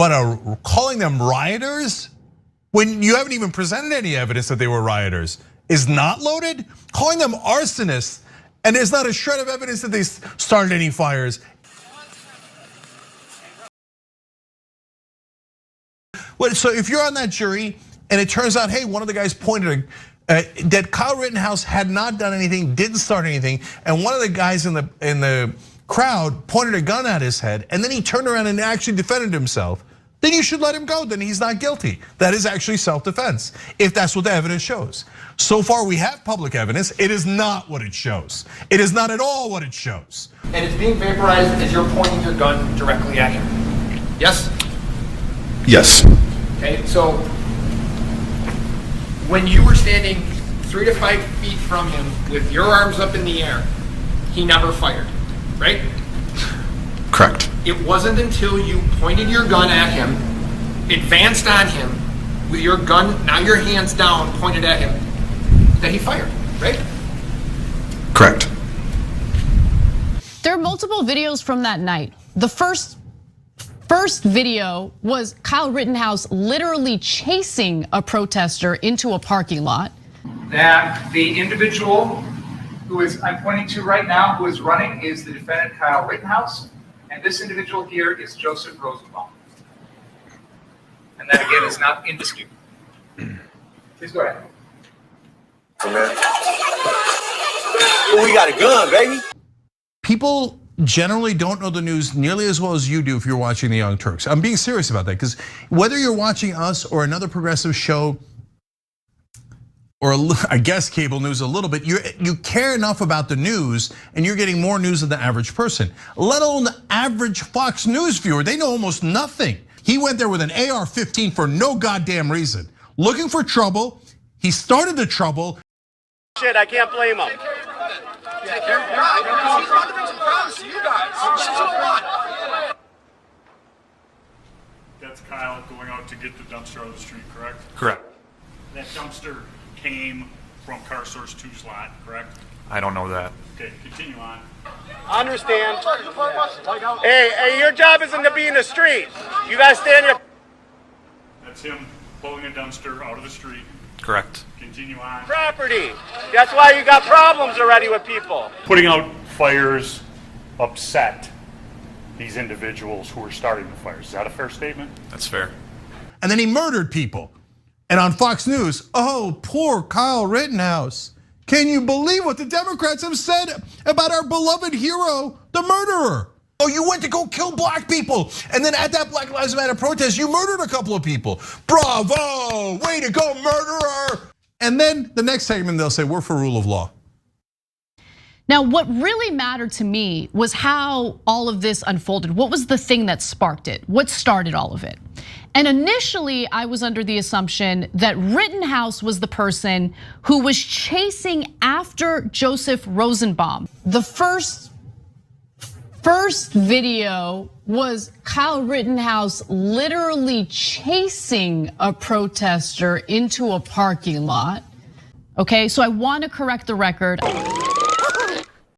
but calling them rioters when you haven't even presented any evidence that they were rioters is not loaded? Calling them arsonists and there's not a shred of evidence that they started any fires. So if you're on that jury and it turns out, hey, one of the guys pointed that Kyle Rittenhouse had not done anything, didn't start anything, and one of the guys in the crowd pointed a gun at his head, and then he turned around and actually defended himself, then you should let him go. Then he's not guilty. That is actually self-defense, if that's what the evidence shows. So far, we have public evidence. It is not what it shows. It is not at all what it shows. And it's being vaporized as you're pointing your gun directly at him. Yes? Yes. Okay, so when you were standing 3 to 5 feet from him with your arms up in the air, he never fired, right? Correct. It wasn't until you pointed your gun at him, advanced on him with your gun, now your hands down, pointed at him, that he fired, right? Correct. There are multiple videos from that night. The first video was Kyle Rittenhouse literally chasing a protester into a parking lot. That the individual who I'm pointing to right now, who is running, is the defendant Kyle Rittenhouse, and this individual here is Joseph Rosenbaum. And that again is not in dispute. Please go ahead. We got a gun, baby. People generally don't know the news nearly as well as you do if you're watching the Young Turks. I'm being serious about that, because whether you're watching us or another progressive show, or I guess cable news a little bit, you care enough about the news and you're getting more news than the average person, let alone the average Fox News viewer. They know almost nothing. He went there with an AR-15 for no goddamn reason, looking for trouble. He started the trouble. Shit, I can't blame him. That's Kyle going out to get the dumpster out of the street, correct? Correct. That dumpster came from car source 2's lot, correct? I don't know that. Okay, continue on. Understand. Hey, your job isn't to be in the street. You guys stand your That's him pulling a dumpster out of the street. Correct. Continue on. property. That's why you got problems already with people. Putting out fires upset these individuals who are starting the fires. Is that a fair statement? That's fair. And then he murdered people. And on Fox News, oh, poor Kyle Rittenhouse. Can you believe what the Democrats have said about our beloved hero, the murderer? Oh, you went to go kill black people. And then at that Black Lives Matter protest, you murdered a couple of people. Bravo, way to go, murderer. And then the next segment, they'll say, we're for rule of law. Now, what really mattered to me was how all of this unfolded. What was the thing that sparked it? What started all of it? And initially, I was under the assumption that Rittenhouse was the person who was chasing after Joseph Rosenbaum. The first video was Kyle Rittenhouse literally chasing a protester into a parking lot. Okay, so I want to correct the record.